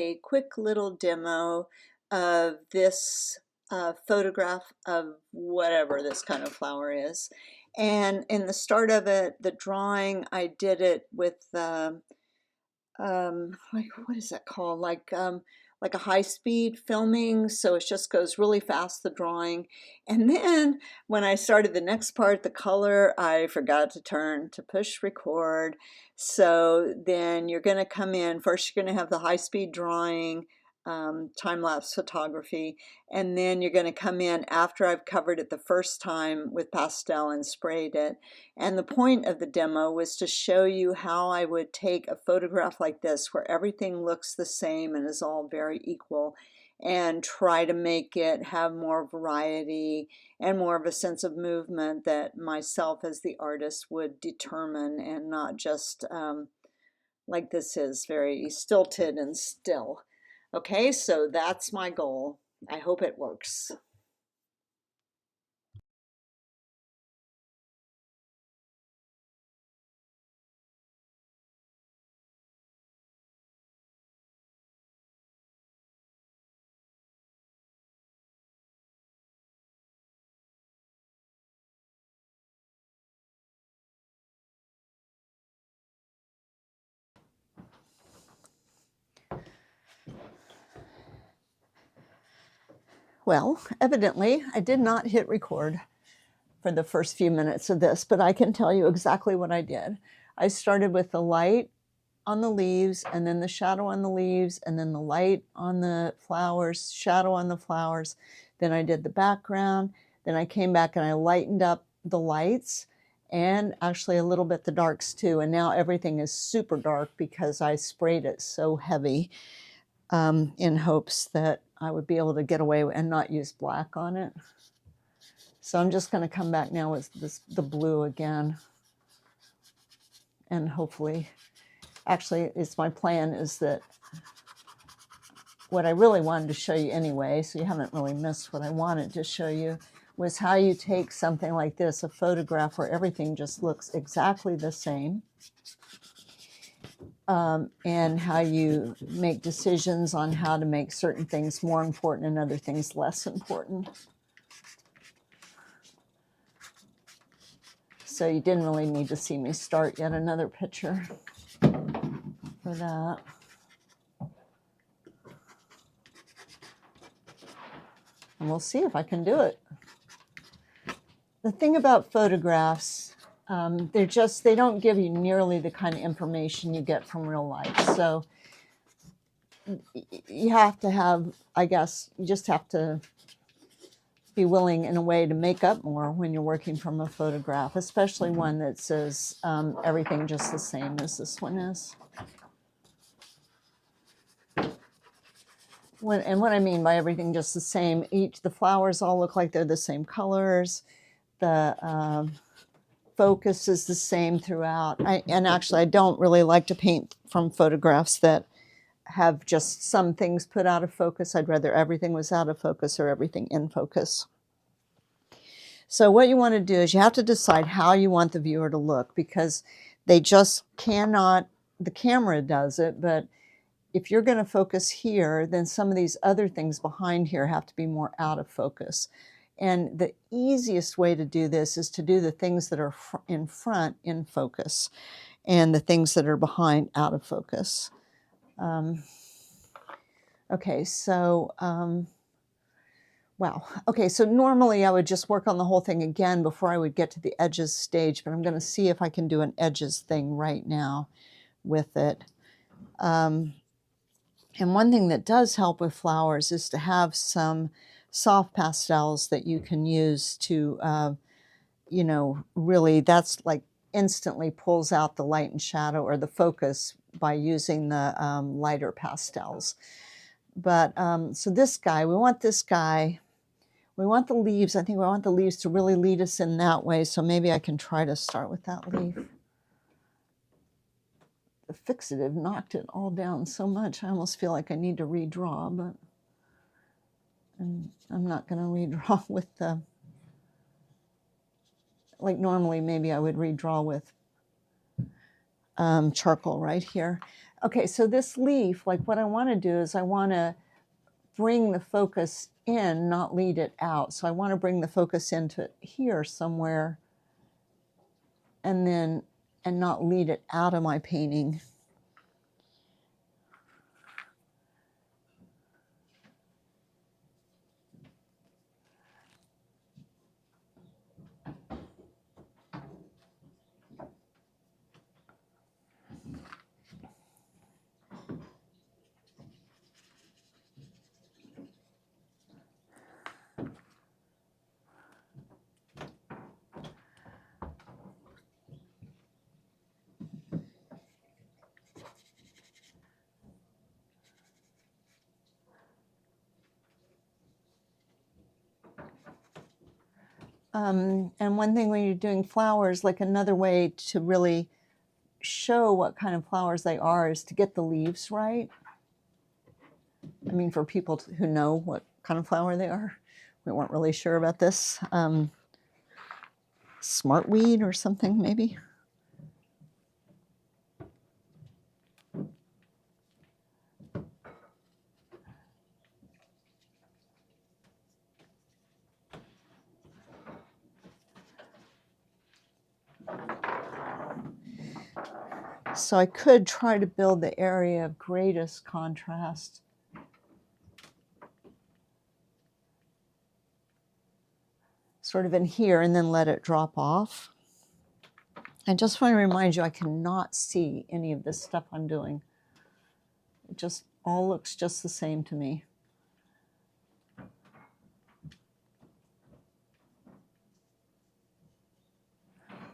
a quick little demo of this photograph of whatever this kind of flower is. And in the start of it, the drawing, I did it with like, what is that called? Like a high-speed filming, so it just goes really fast, the drawing. And then when I started the next part, the color, I forgot to push record. So then you're going to come in, first you're going to have the high-speed drawing, time-lapse photography, and then you're going to come in after I've covered it the first time with pastel and sprayed it. And the point of the demo was to show you how I would take a photograph like this where everything looks the same and is all very equal, and try to make it have more variety and more of a sense of movement that myself as the artist would determine, and not just like this is very stilted and still. Okay, so that's my goal. I hope it works. Well, evidently, I did not hit record for the first few minutes of this, but I can tell you exactly what I did. I started with the light on the leaves, and then the shadow on the leaves, and then the light on the flowers, shadow on the flowers. Then I did the background. Then I came back and I lightened up the lights, and actually a little bit the darks too. And now everything is super dark because I sprayed it so heavy, in hopes that I would be able to get away and not use black on it. So I'm just going to come back now with the blue again, and hopefully, actually, it's my plan is that what I really wanted to show you anyway, so you haven't really missed what I wanted to show you, was how you take something like this, a photograph where everything just looks exactly the same, and how you make decisions on how to make certain things more important and other things less important. So you didn't really need to see me start yet another picture for that. And we'll see if I can do it. The thing about photographs, they don't give you nearly the kind of information you get from real life. So you have to have, I guess, you just have to be willing in a way to make up more when you're working from a photograph, especially one that says everything just the same as this one is. And what I mean by everything just the same, the flowers all look like they're the same colors. The focus is the same throughout. And actually, I don't really like to paint from photographs that have just some things put out of focus. I'd rather everything was out of focus or everything in focus. So what you want to do is you have to decide how you want the viewer to look, because they just cannot, the camera does it, but if you're going to focus here, then some of these other things behind here have to be more out of focus. And the easiest way to do this is to do the things that are in front in focus, and the things that are behind out of focus. Okay, so, wow. Okay, so normally I would just work on the whole thing again before I would get to the edges stage, but I'm going to see if I can do an edges thing right now with it. And one thing that does help with flowers is to have some soft pastels that you can use to, you know, really, that's like instantly pulls out the light and shadow or the focus by using the lighter pastels. But so this guy, we want this guy, we want the leaves, I think we want the leaves to really lead us in that way. So maybe I can try to start with that leaf. The fixative knocked it all down so much, I almost feel like I need to redraw, but I'm not going to redraw with the, like normally maybe I would redraw with charcoal right here. Okay, so this leaf, like what I want to do is I want to bring the focus in, not lead it out. So I want to bring the focus into here somewhere and not lead it out of my painting. And one thing when you're doing flowers, like another way to really show what kind of flowers they are is to get the leaves right. I mean, for people who know what kind of flower they are. We weren't really sure about this. Smartweed or something, maybe. So I could try to build the area of greatest contrast. Sort of in here and then let it drop off. I just want to remind you, I cannot see any of this stuff I'm doing. It just all looks just the same to me.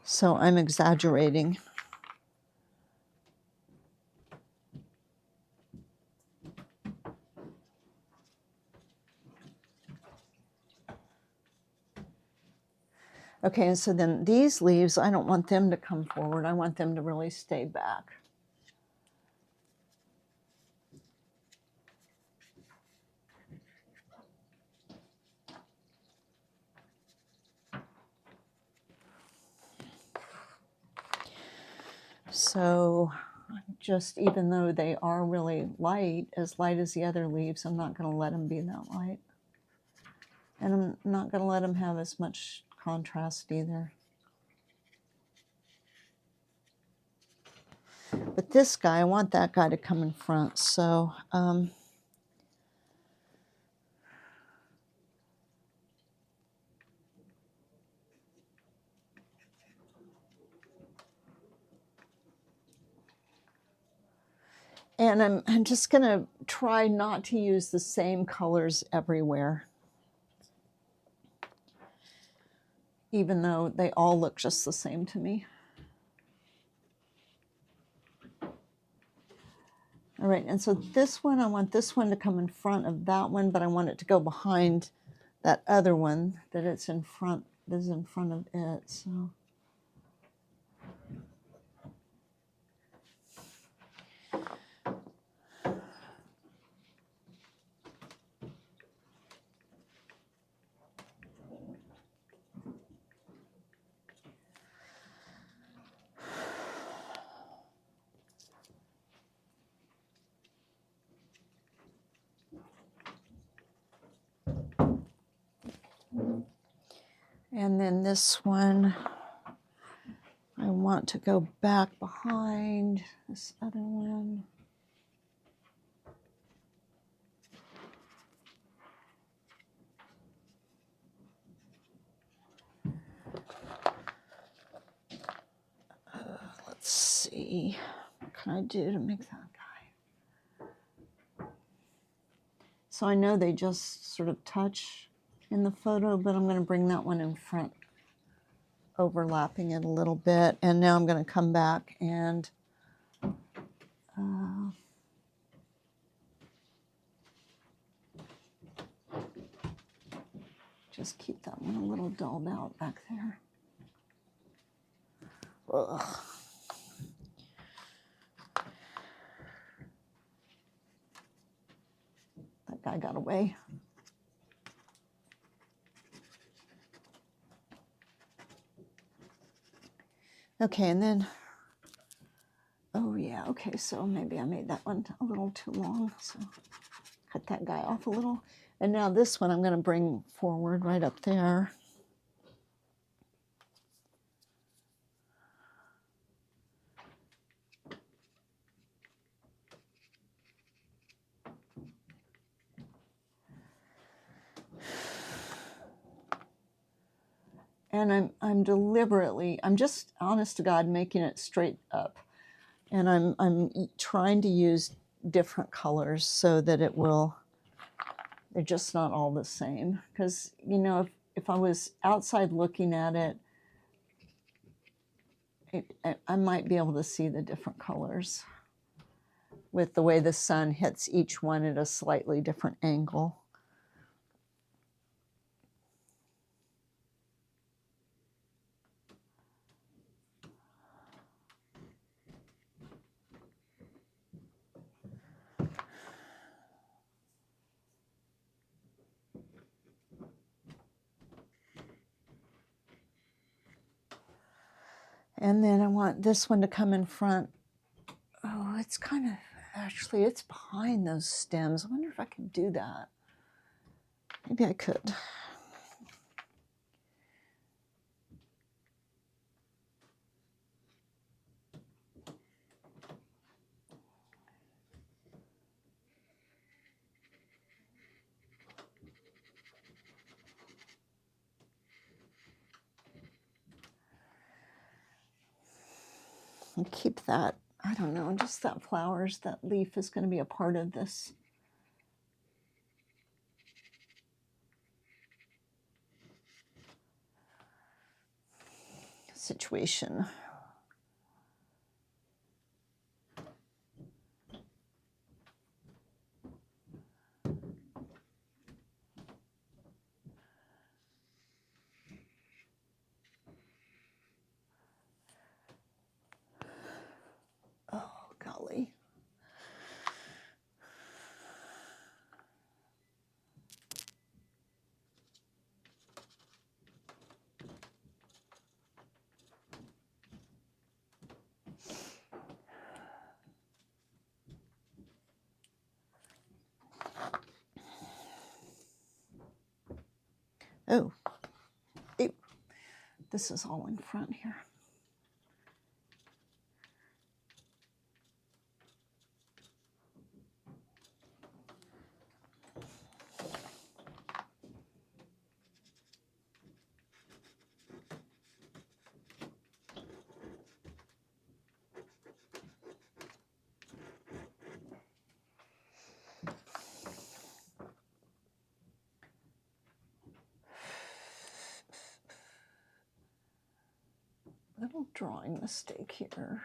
So I'm exaggerating. Okay, and so then these leaves, I don't want them to come forward. I want them to really stay back. So just, even though they are really light as the other leaves, I'm not going to let them be that light. And I'm not going to let them have as much contrast either. But this guy, I want that guy to come in front. So and I'm just going to try not to use the same colors everywhere, even though they all look just the same to me. All right, and so this one, I want this one to come in front of that one, but I want it to go behind that other one that it's in front, that is in front of it. So and then this one, I want to go back behind this other one. Let's see, what can I do to make that guy? So I know they just sort of touch in the photo, but I'm going to bring that one in front, overlapping it a little bit. And now I'm going to come back and just keep that one a little dulled out back there. Ugh. That guy got away. Okay, and then, oh yeah. Yeah, okay, so maybe I made that one a little too long, so cut that guy off a little. And now this one I'm going to bring forward right up there. And I'm deliberately, I'm just honest to God making it straight up. And I'm trying to use different colors so that it will, they're just not all the same. Because, you know, if I was outside looking at it, I might be able to see the different colors with the way the sun hits each one at a slightly different angle. And then I want this one to come in front. Oh, it's kind of, actually, it's behind those stems. I wonder if I could do that. Maybe I could. And keep that, I don't know, just that flowers, that leaf is going to be a part of this situation. Oh, golly. Oh, ew. This is all in front here. Little drawing mistake here.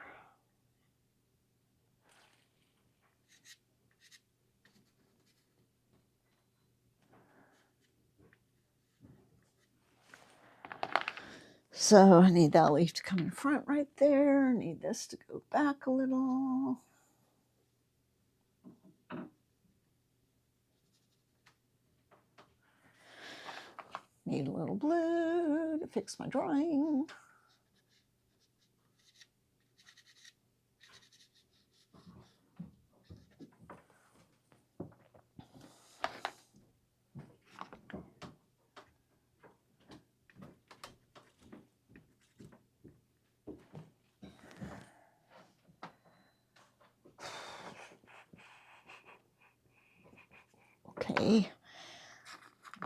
So I need that leaf to come in front right there. I need this to go back a little. Need a little blue to fix my drawing. Okay,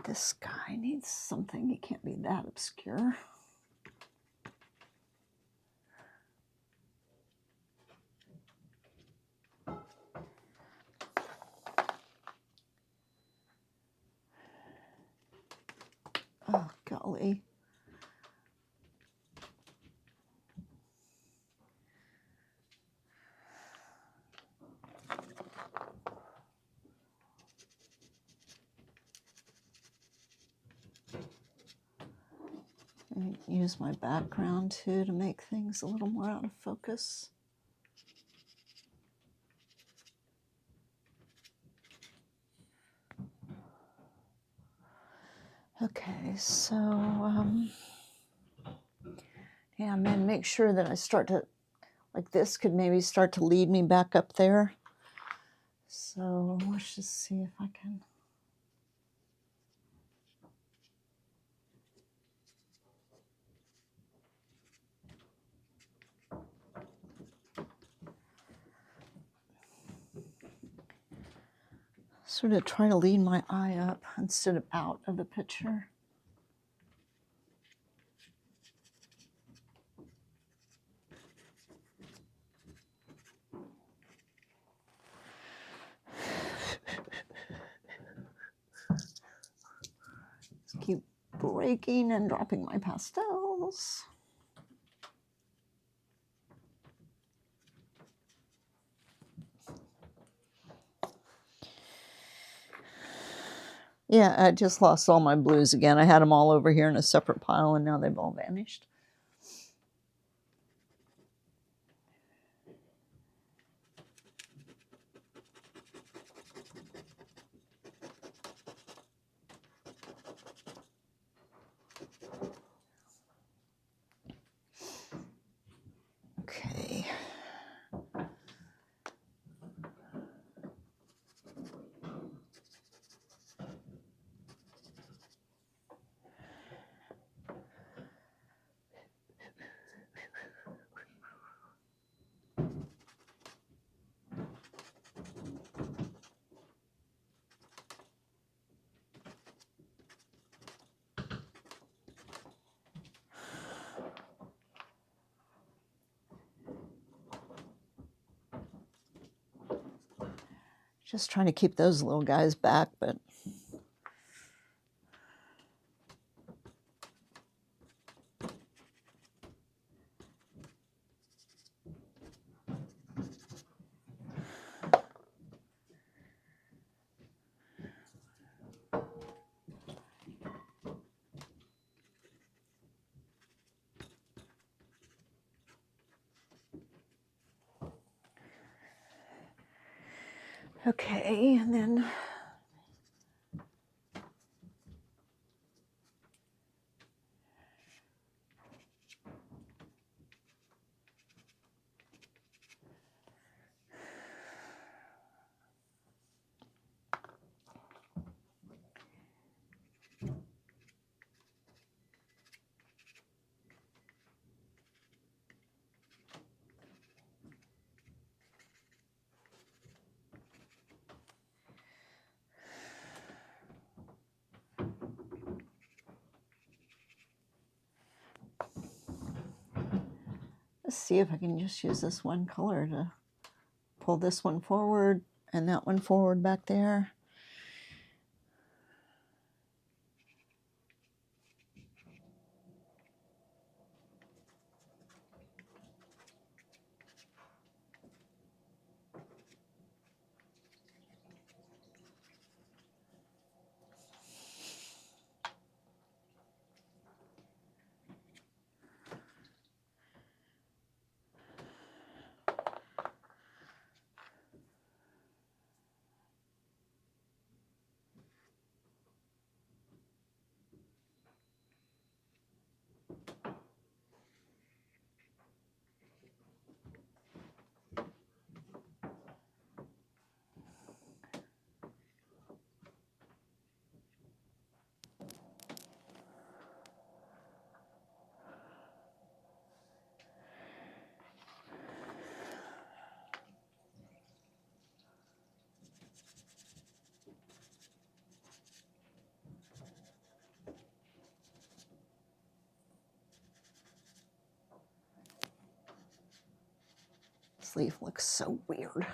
this guy needs something. He can't be that obscure. Oh, golly. Use my background too to make things a little more out of focus. Okay, so yeah, man, make sure that I start to like this could maybe start to lead me back up there. So let's just see if I can. Sort of try to lead my eye up instead of out of the picture. Just keep breaking and dropping my pastels. Yeah, I just lost all my blues again. I had them all over here in a separate pile, and now they've all vanished. Okay. Just trying to keep those little guys back, but okay, and then let's see if I can just use this one color to pull this one forward and that one forward back there. This leaf looks so weird.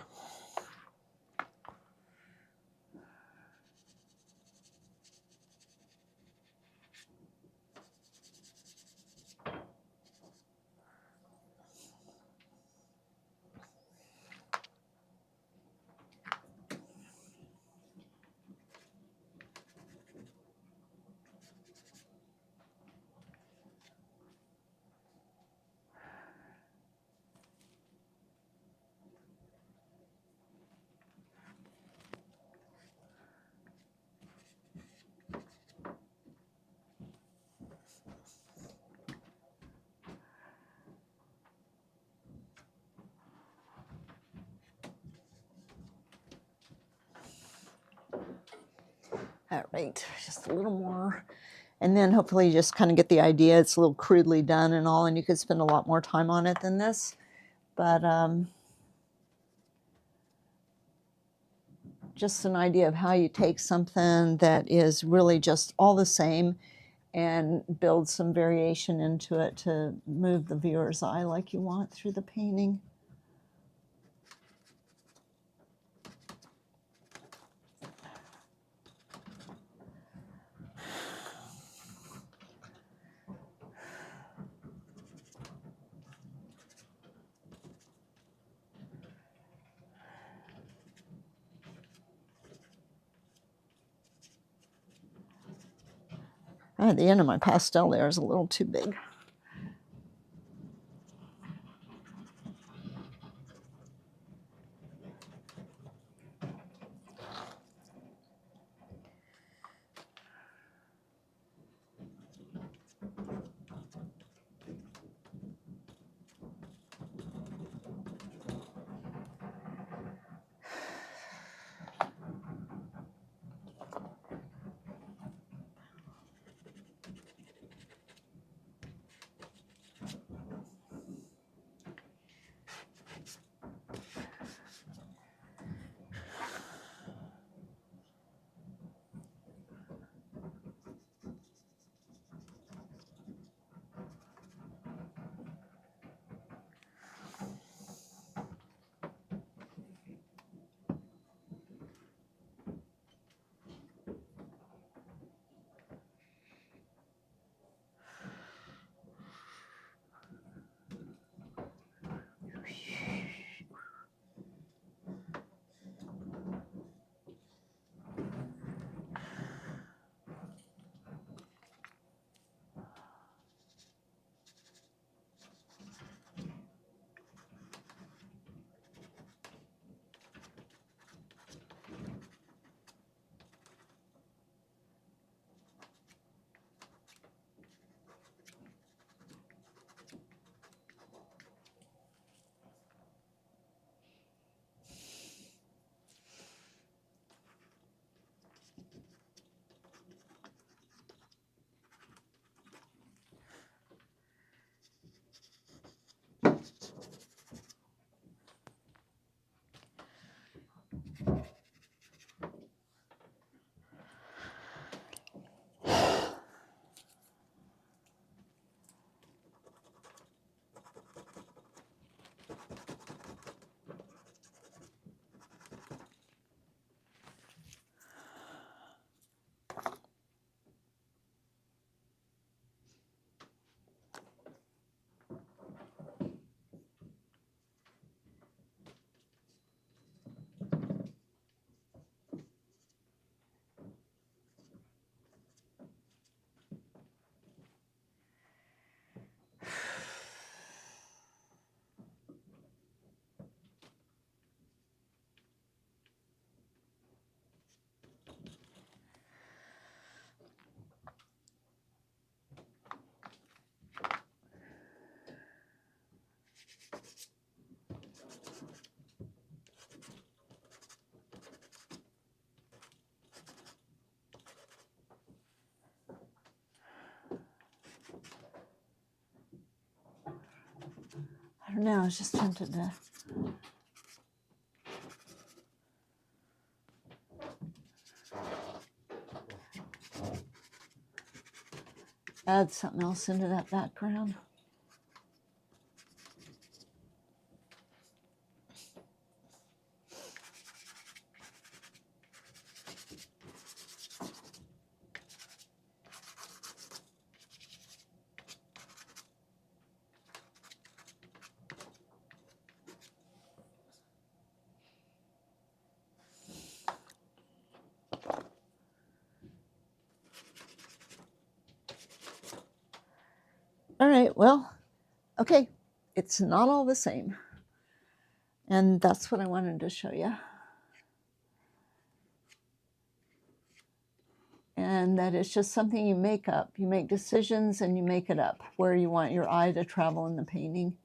right, just a little more. And then hopefully you just kind of get the idea. It's a little crudely done and all, and you could spend a lot more time on it than this. But just an idea of how you take something that is really just all the same and build some variation into it to move the viewer's eye like you want through the painting. The end of my pastel there is a little too big. I don't know, I was just tempted to add something else into that background. All right, well, okay, it's not all the same. And that's what I wanted to show you. And that it's just something you make up. You make decisions and you make it up where you want your eye to travel in the painting.